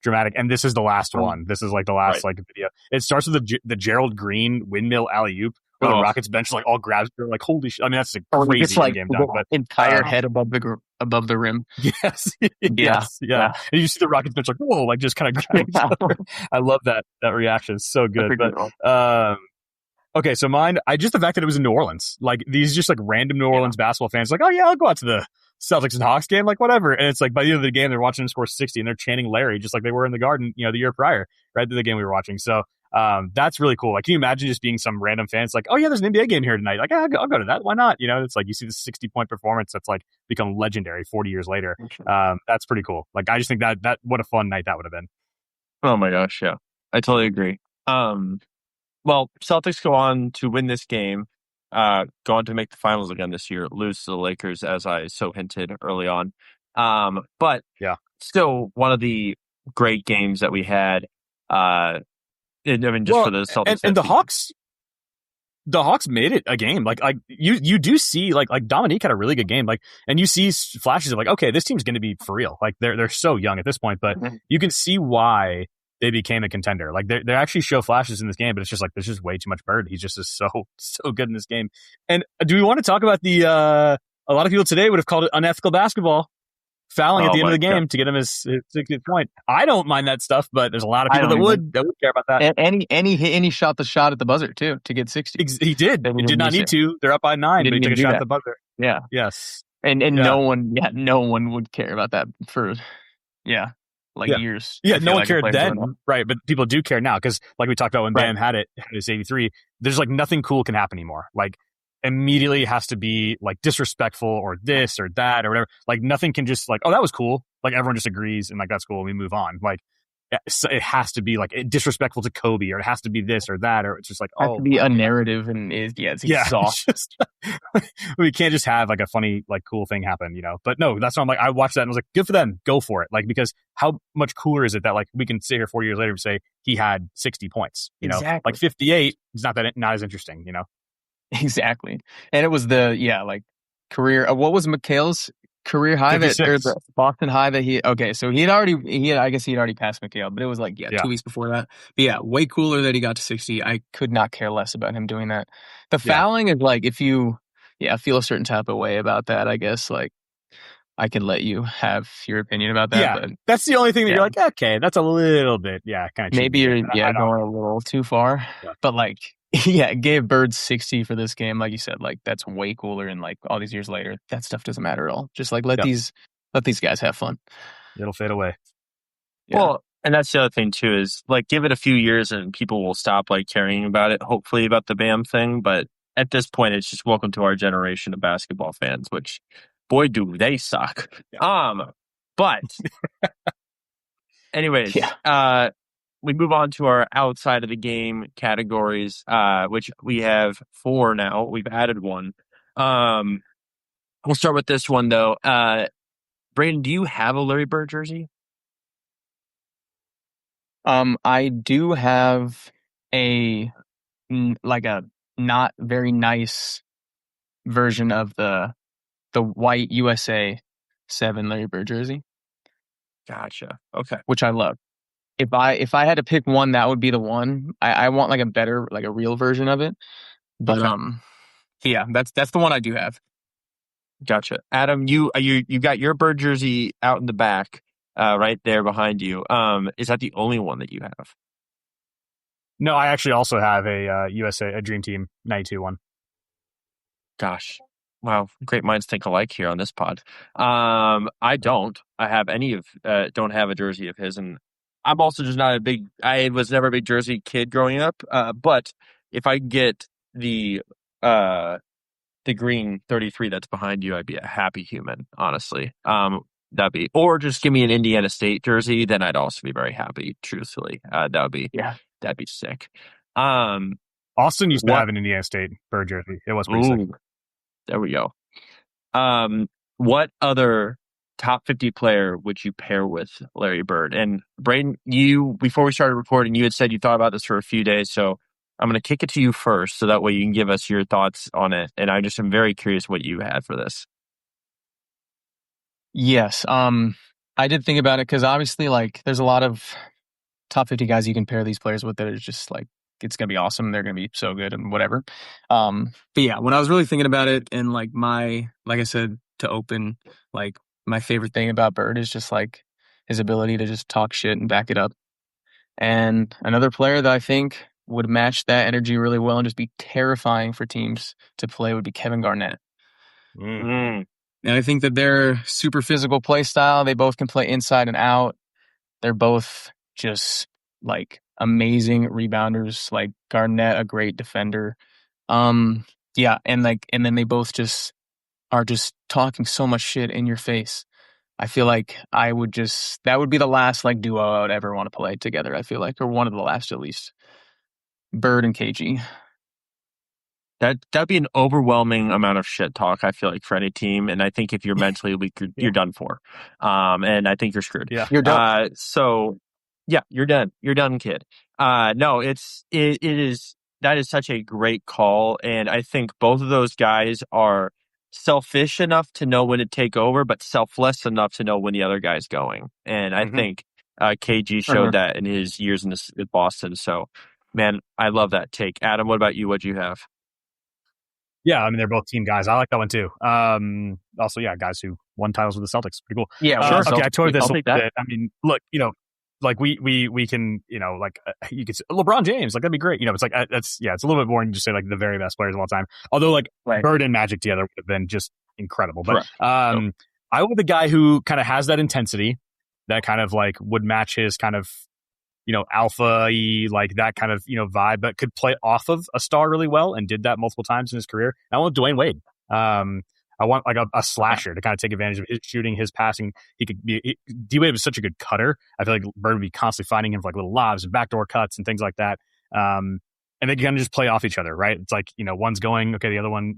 dramatic. And this is the last one. This is like the last like video. It starts with the Gerald Green windmill alley oop where the Rockets bench like all grabs. They're like, holy shit! I mean, that's a crazy like in-game dunk, but entire head above the rim. Yes, yes, yeah. And you see the Rockets bench like, whoa, like just kind of grab each other. I love that reaction. It's so good. But okay, so mine, just the fact that it was in New Orleans, like these just like random New Orleans basketball fans, like, oh yeah, I'll go out to the Celtics and Hawks game, like whatever. And it's like by the end of the game, they're watching him score 60 and they're chanting Larry, just like they were in the Garden, the year prior, right to the game we were watching. So that's really cool. Like, can you imagine just being some random fan? It's like, oh yeah, there's an NBA game here tonight. Like, I'll go to that. Why not? It's like you see the 60-point performance that's like become legendary 40 years later. That's pretty cool. Like, I just think that what a fun night that would have been. Oh my gosh, yeah, I totally agree. Well, Celtics go on to win this game, go on to make the finals again this year, lose to the Lakers, as I so hinted early on. But yeah, still one of the great games that we had. I mean, just for the Celtics and the Hawks made it a game. Like you do see like Dominique had a really good game. Like, and you see flashes of like, okay, this team's going to be for real. Like they're so young at this point, but you can see why they became a contender. Like they actually show flashes in this game, but it's just like there's just way too much Bird. He's just so good in this game. And do we want to talk about the a lot of people today would have called it unethical basketball, fouling at the end of the game to get him his 60th point. I don't mind that stuff, but there's a lot of people that would care about that. And he shot the shot at the buzzer too to get 60. He did. He did not need to. They're up by 9, but he took a shot at the buzzer. Yeah. Yes. And no one would care about that for years. Yeah, no one cared then, right? But people do care now because, like we talked about when Bam had his 83, there's like nothing cool can happen anymore. Like immediately has to be like disrespectful or this or that or whatever. Like nothing can just like, oh, that was cool. Like everyone just agrees and like that's cool and we move on. Like it has to be like disrespectful to Kobe or it has to be this or that or it's just like it has to be a narrative and it's exhausting. We can't just have like a funny like cool thing happen, But no, that's why I'm like I watched that and I was like, good for them, go for it. Like because how much cooler is it that like we can sit here 4 years later and say he had 60 points, Exactly. Like 58 is not as interesting, Exactly. And it was the career. What was McHale's career high or the Boston high that so he had already passed McHale, but it was like 2 weeks before that. But way cooler that he got to 60. I could not care less about him doing that. The fouling is like if you feel a certain type of way about that, I guess like I can let you have your opinion about that. Yeah, but that's the only thing that you're like, okay, that's a little bit kind of maybe you're going a little too far. But like gave Bird 60 for this game, like you said, like that's way cooler. And like all these years later, that stuff doesn't matter at all. Just like let these guys have fun. It'll fade away. Yeah. Well, And that's the other thing too, is like give it a few years and people will stop like caring about it, hopefully about the Bam thing. But at this point, it's just welcome to our generation of basketball fans, which boy do they suck. But anyways, we move on to our outside of the game categories, which we have 4 now. We've added one. We'll start with this one though. Brayden, do you have a Larry Bird jersey? I do have a like a not very nice version of the white USA 7 Larry Bird jersey. Gotcha. Okay. Which I love. If I had to pick one, that would be the one. I want like a better, like a real version of it. But okay. Yeah, that's the one I do have. Gotcha. Adam, you got your Bird jersey out in the back, right there behind you. Is that the only one that you have? No, I actually also have a USA, a Dream Team 92 one. Gosh. Wow. Great minds think alike here on this pod. I don't. I have don't have a jersey of his. And I'm also just not I was never a big jersey kid growing up. But if I get the green 33 that's behind you, I'd be a happy human, honestly. Or just give me an Indiana State jersey, then I'd also be very happy, truthfully. That'd be sick. Austin used to have an Indiana State Bird jersey. It was pretty sick. There we go. What other top 50 player would you pair with Larry Bird? And Brayden, before we started recording, you had said you thought about this for a few days, so I'm going to kick it to you first, so that way you can give us your thoughts on it. And I just am very curious what you had for this. Yes, I did think about it because obviously, like, there's a lot of top 50 guys you can pair these players with that are just like, it's going to be awesome. They're going to be so good and whatever. But yeah, when I was really thinking about it, and like I said, to open, like, my favorite thing about Bird is just like his ability to just talk shit and back it up. And another player that I think would match that energy really well and just be terrifying for teams to play would be Kevin Garnett. And I think that they're super physical play style. They both can play inside and out. They're both just like amazing rebounders. Like Garnett, a great defender. Yeah, and then they both just are just talking so much shit in your face. I feel like that would be the last like duo I would ever want to play together, I feel like, or one of the last at least. Bird and KG. That'd be an overwhelming amount of shit talk, I feel like, for any team. And I think if you're mentally weak, you're done for. And I think you're screwed. Yeah. You're done. So yeah, you're done. You're done, kid. No, that is such a great call. And I think both of those guys are selfish enough to know when to take over, but selfless enough to know when the other guy's going. And I think KG showed that in his years in Boston. So, man, I love that take. Adam, what about you? What'd you have? Yeah, I mean, they're both team guys. I like that one too. Also, yeah, guys who won titles with the Celtics. Pretty cool. Yeah, sure. Okay, I toyed this a little bit. I mean, look, like we can, like you could say LeBron James, like that'd be great. It's like it's a little bit boring to just say like the very best players of all time. Although like Bird and Magic together would have been just incredible. But I want the guy who kind of has that intensity that kind of like would match his kind of alpha-y, like that kind of, vibe, but could play off of a star really well and did that multiple times in his career. I want Dwayne Wade. I want like a slasher to kind of take advantage of his shooting, his passing. D-Wade was such a good cutter. I feel like Bird would be constantly finding him for like little lobs and backdoor cuts and things like that. And they kind of just play off each other, right? It's like, one's going, okay, the other one,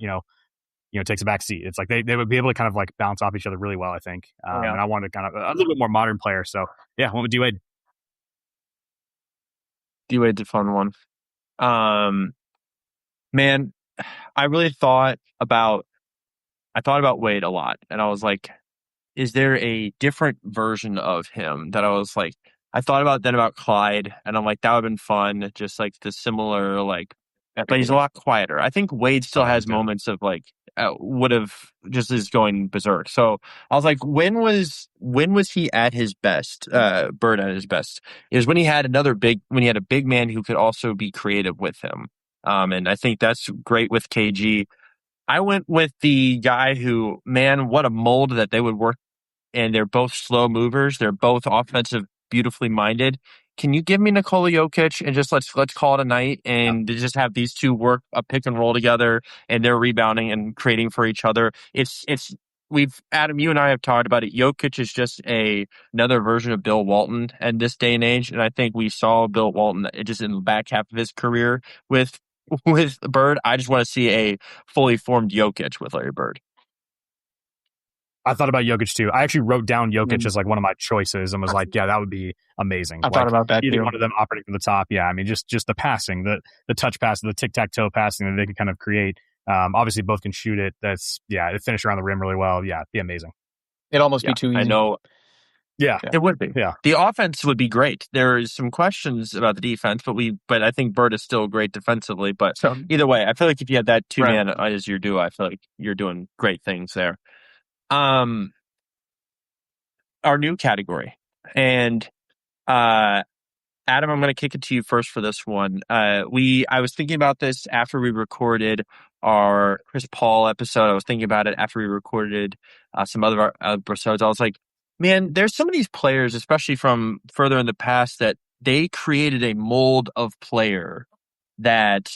takes a back seat. It's like they would be able to kind of like bounce off each other really well, I think. And I wanted kind of a little bit more modern player. So yeah, I went with D-Wade. D-Wade's a fun one. Man, I really thought about Wade a lot, and I was like, is there a different version of him that I was like, I thought about Clyde, and I'm like, that would have been fun, just like the similar, like, but he's a lot quieter. I think Wade still has moments of like, would have just is going berserk. So I was like, when was he at his best? Bird at his best is when he had a big man who could also be creative with him. And I think that's great with KG. I went with the guy who, man, what a mold that they would work. And they're both slow movers. They're both offensive beautifully minded. Can you give me Nikola Jokic and just let's call it a night and to just have these two work a pick and roll together and they're rebounding and creating for each other. It's we've Adam, you and I have talked about it. Jokic is just another version of Bill Walton at this day and age, and I think we saw Bill Walton just in the back half of his career with Bird. I just want to see a fully formed Jokic with Larry Bird. I thought about Jokic too. I actually wrote down Jokic as like one of my choices and was like, yeah, that would be amazing. I thought about that either too. one of them operating from the top. Yeah, I mean, just the passing, the touch pass, the tic tac toe passing that they could kind of create. Obviously, both can shoot it. It finish around the rim really well. Yeah, it'd be amazing. It'd almost be too easy. I know. Yeah, it would be. Yeah, the offense would be great. There is some questions about the defense, but I think Bird is still great defensively. But either way, I feel like if you had that two man as your duo, I feel like you're doing great things there. Our new category, and Adam, I'm going to kick it to you first for this one. I was thinking about this after we recorded our Chris Paul episode. I was thinking about it after we recorded some other episodes. I was like, man, there's some of these players, especially from further in the past, that they created a mold of player that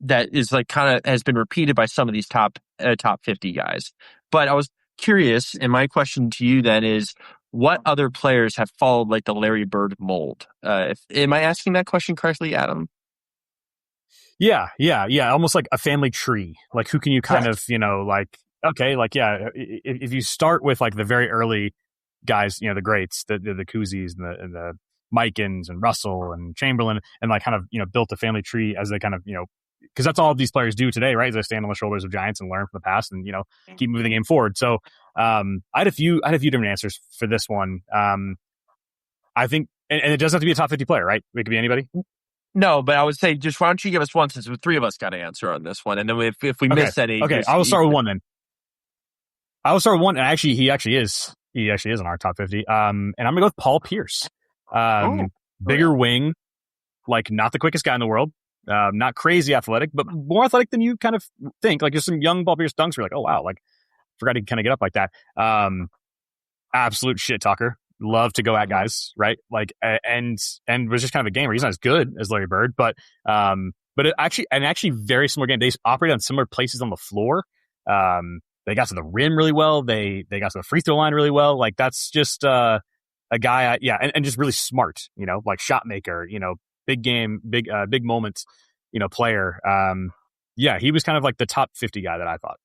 is like kind of has been repeated by some of these top 50 guys. But I was curious, and my question to you then is, what other players have followed like the Larry Bird mold? Am I asking that question correctly, Adam? Yeah. Almost like a family tree. Like, who can you kind of, like, okay, like, yeah, if you start with like the very early guys, the greats, the Kuzis and the Mikins and Russell and Chamberlain, and like kind of, built a family tree as they kind of, because that's all these players do today, right? Is they stand on the shoulders of giants and learn from the past and, keep moving the game forward. So I had a few different answers for this one. I think, and it doesn't have to be a top 50 player, right? It could be anybody. No, but I would say, just why don't you give us one, since the three of us got to answer on this one, and then if we miss any, okay, I will start with one then. I will start with one, and actually, he actually is in our top 50. And I'm gonna go with Paul Pierce. Bigger wing, like not the quickest guy in the world, not crazy athletic, but more athletic than you kind of think. Like, there's some young Paul Pierce dunks where you're like, oh wow, like forgot to kind of get up like that. Absolute shit talker. Love to go at guys, right? Like, and was just kind of a game where he's not as good as Larry Bird, but it actually very similar game. They operate on similar places on the floor. They got to the rim really well. They got to the free throw line really well. Like, that's just a guy, and just really smart, like shot maker, big game, big moments, player. He was kind of like the top 50 guy that I thought.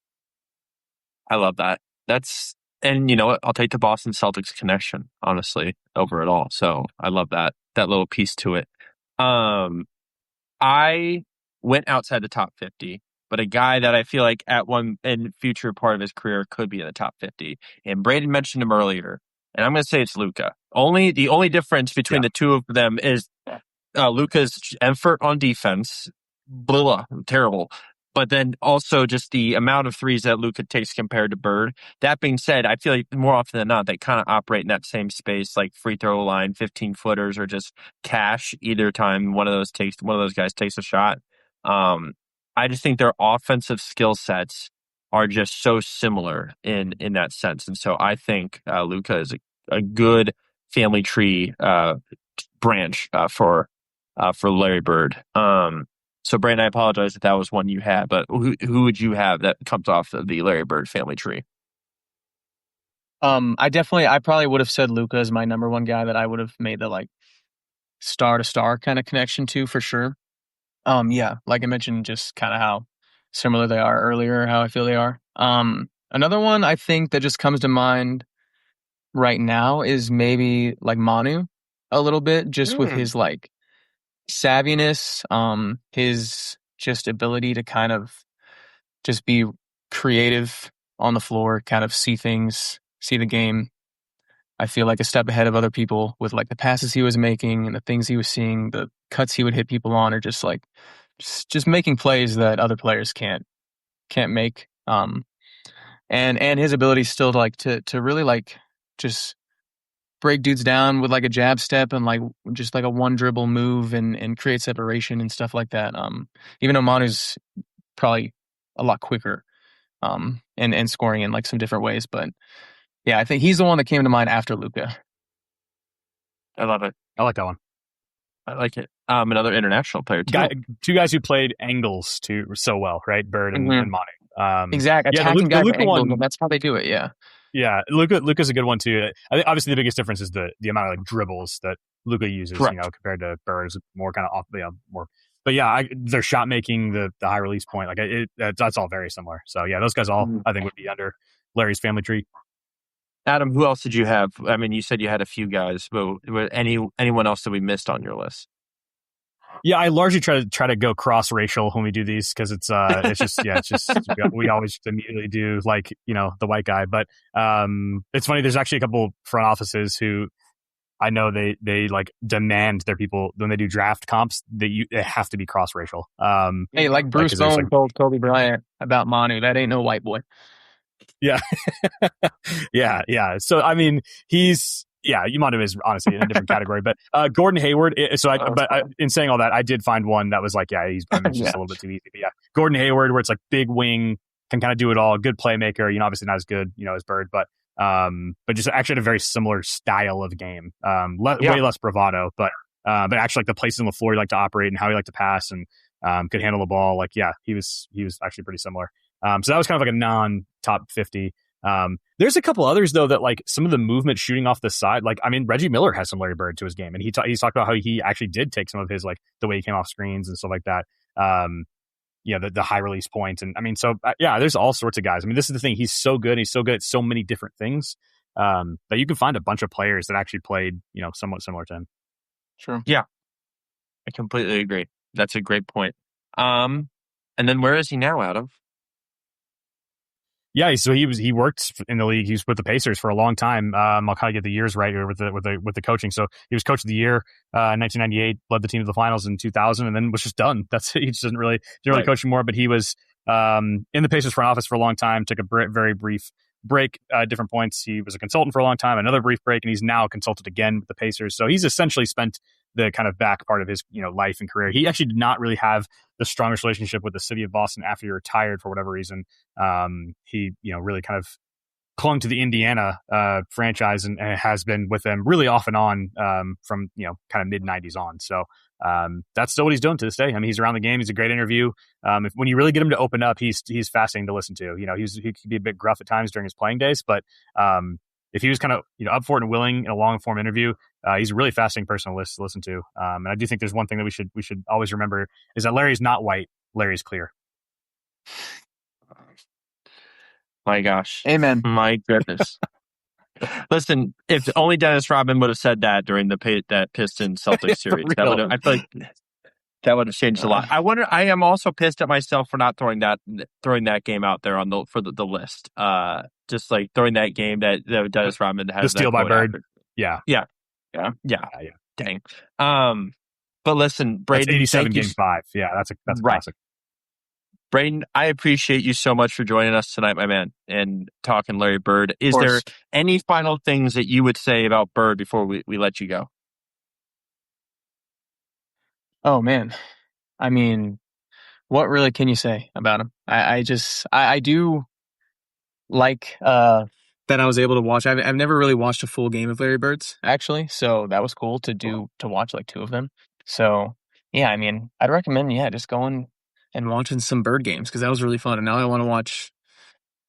I love that. And you know what? I'll take the Boston Celtics connection, honestly, over it all. So I love that little piece to it. I went outside the top 50, but a guy that I feel like at one in future part of his career could be in the top 50. And Brayden mentioned him earlier, and I'm going to say it's Luka. The only difference between the two of them is Luka's effort on defense, terrible. But then also just the amount of threes that Luka takes compared to Bird. That being said, I feel like more often than not, they kind of operate in that same space, like free throw line, 15-footers, or just cash either time one of those guys takes a shot. I just think their offensive skill sets are just so similar in that sense. And so I think Luka is a good family tree branch for Larry Bird. So, Brandon, I apologize if that was one you had, but who would you have that comes off of the Larry Bird family tree? I probably would have said Luka as my number one guy that I would have made the like star to star kind of connection to for sure. Like I mentioned, just kind of how similar they are earlier, how I feel they are. Another one I think that just comes to mind right now is maybe like Manu a little bit, just with his like savviness, his just ability to kind of just be creative on the floor, kind of see things, see the game. I feel like a step ahead of other people with like the passes he was making and the things he was seeing, the cuts he would hit people on, or just like just making plays that other players can't make. And his ability still to like to really like just break dudes down with like a jab step and like just like a one dribble move and create separation and stuff like that. Even though Manu's probably a lot quicker and scoring in like some different ways, but yeah, I think he's the one that came to mind after Luka. I love it. I like that one. I like it. Another international player too. Two guys who played angles so well, right? Bird and Manu. Exactly. Attacking guys at angles, that's how they do it. Yeah. Yeah, Luka's a good one too. I think obviously the biggest difference is the amount of like dribbles that Luka uses, Correct. Compared to Bird is more kind of off, more. But yeah, their shot making, the high release point, like that's all very similar. So yeah, those guys all I think would be under Larry's family tree. Adam, who else did you have? I mean, you said you had a few guys, but anyone else that we missed on your list? Yeah, I largely try to go cross racial when we do these because it's just we always immediately do like the white guy. But it's funny. There's actually a couple front offices who I know they like demand their people when they do draft comps that it have to be cross racial. Hey, like Bruce Bowen told Kobe Bryant about Manu, that ain't no white boy. Yeah, yeah. So I mean, Manu is honestly in a different category, but Gordon Hayward. In saying all that, I did find one that was like, it's just a little bit too easy. But yeah, Gordon Hayward, where it's like big wing, can kind of do it all. Good playmaker. Obviously not as good, as Bird, but just actually had a very similar style of game. Way less bravado, but actually like the places on the floor he liked to operate and how he liked to pass and could handle the ball. Like he was actually pretty similar. So that was kind of like a non-top 50. There's a couple others though that like some of the movement shooting off the side, like I mean Reggie Miller has some Larry Bird to his game, and he's talked about how he actually did take some of his like the way he came off screens and stuff like that. The high release point, and I mean there's all sorts of guys. I mean this is the thing, he's so good at so many different things that you can find a bunch of players that actually played somewhat similar to him. Sure. Yeah, I completely agree. That's a great point. And then where is he now, Adam? Yeah, so he worked in the league. He was with the Pacers for a long time. I'll kind of get the years right with the coaching. So he was coach of the year in 1998, led the team to the finals in 2000, and then was just done. That's it. He just didn't really coach anymore. But he was in the Pacers front office for a long time. Took a very brief break at different points. He was a consultant for a long time, another brief break, and he's now consulted again with the Pacers. So he's essentially spent the kind of back part of his life and career. He actually did not really have the strongest relationship with the city of Boston after he retired for whatever reason. He really kind of clung to the Indiana franchise and has been with them really off and on from kind of mid 90s on. So that's still what he's doing to this day. I mean, he's around the game. He's a great interview. When you really get him to open up, he's fascinating to listen to. He could be a bit gruff at times during his playing days, but if he was kind of up for it and willing in a long form interview, he's a really fascinating person to listen to. And I do think there's one thing that we should always remember is that Larry's not white. Larry's clear. My gosh. Amen. My goodness. Listen, if only Dennis Rodman would have said that during that Pistons Celtics series, I feel like that would have changed a lot. I am also pissed at myself for not throwing that game out there for the list. Just like throwing that game that Dennis Rodman has. The steal by Bird. After. Yeah. Dang. But listen, Brayden, that's 87 game 5. Yeah, that's a classic. Brayden, I appreciate you so much for joining us tonight, my man, and talking Larry Bird. Is there any final things that you would say about Bird before we let you go? Oh man, I mean, what really can you say about him? I do like that I was able to watch. I've never really watched a full game of Larry Bird's actually, so that was cool to watch like 2 of them. So yeah, I mean, I'd recommend just going and watching some Bird games because that was really fun. And now I want to watch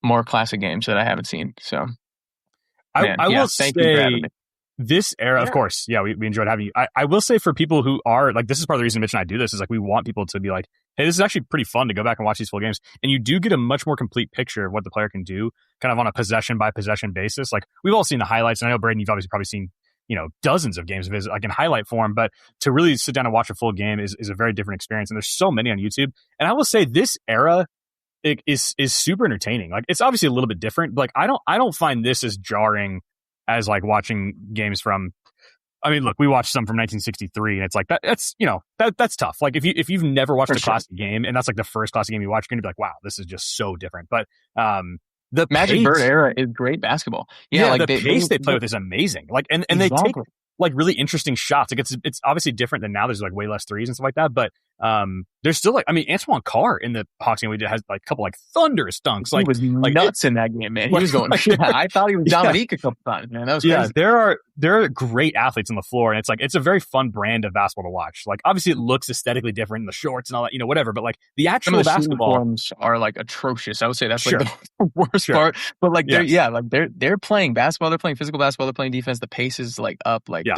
more classic games that I haven't seen. So I will say this era, of course, we enjoyed having you. I will say for people who are like, this is part of the reason Mitch and I do this is like we want people to be like, hey, this is actually pretty fun to go back and watch these full games. And you do get a much more complete picture of what the player can do kind of on a possession by possession basis. Like we've all seen the highlights, and I know Brayden, you've obviously probably seen dozens of games of his like in highlight form, but to really sit down and watch a full game is a very different experience. And there's so many on YouTube. And I will say this era is super entertaining. Like it's obviously a little bit different, but like I don't find this as jarring as like watching games from. I mean, look, we watched some from 1963, and it's like that's tough. Like if you've never watched a classic game, and that's like the first classic game you watch, you're gonna be like, wow, this is just so different. But the Magic Bird era is great basketball. Yeah, like the pace they play with is amazing. Like and they take like really interesting shots. Like it's obviously different than now. There's like way less threes and stuff like that. But there's still like, I mean, Antoine Carr in the Hawks game we did has like a couple like thunderous dunks. He Like, was nuts in that game, man. He was going. I thought he was Dominique a couple times, man. That was crazy. There are great athletes on the floor, and it's like it's a very fun brand of basketball to watch. Like, obviously, it looks aesthetically different in the shorts and all that, whatever. But like the actual Some of the basketball forms are like atrocious. I would say that's Sure. like the worst Sure. part. But like Yes. they're playing basketball. They're playing physical basketball. They're playing defense. The pace is like up. Like Yeah.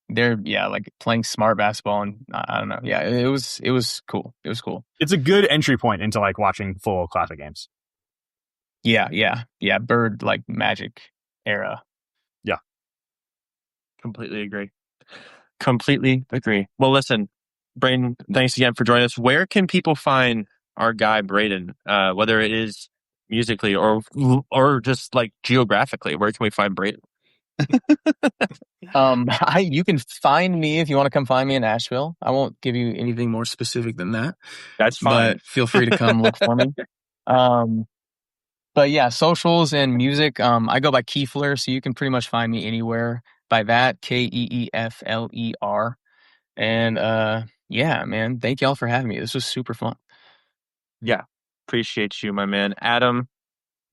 they're like playing smart basketball, and I don't know. Yeah, it was cool. It was cool. It's a good entry point into like watching full classic games. Yeah. Bird like Magic era. Yeah. Completely agree. Well, listen, Brayden, thanks again for joining us. Where can people find our guy Brayden? Whether it is musically or just like geographically, where can we find Brayden? You can find me if you want to come find me in Nashville. I won't give you anything more specific than that. That's fine. But feel free to come look for me. But yeah, socials and music. I go by Keefler, so you can pretty much find me anywhere by that. Keefler. And yeah, man, thank y'all for having me. This was super fun. Yeah, appreciate you, my man. Adam,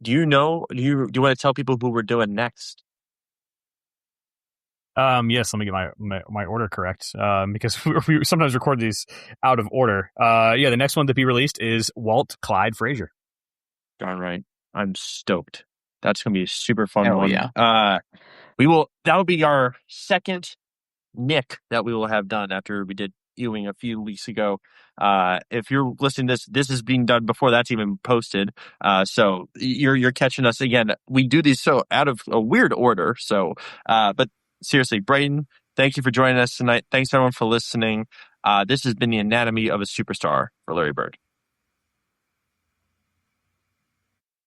do you want to tell people who we're doing next? Yes, let me get my order correct. Because we sometimes record these out of order. The next one to be released is Walt Clyde Frazier. Darn right. I'm stoked. That's going to be a super fun Hell one. Yeah. That will be our second Nick that we will have done after we did Ewing a few weeks ago. If you're listening to this is being done before that's even posted. So you're catching us again. We do these so out of a weird order. So, but seriously, Brayden, thank you for joining us tonight. Thanks everyone for listening. This has been the Anatomy of a Superstar for Larry Bird.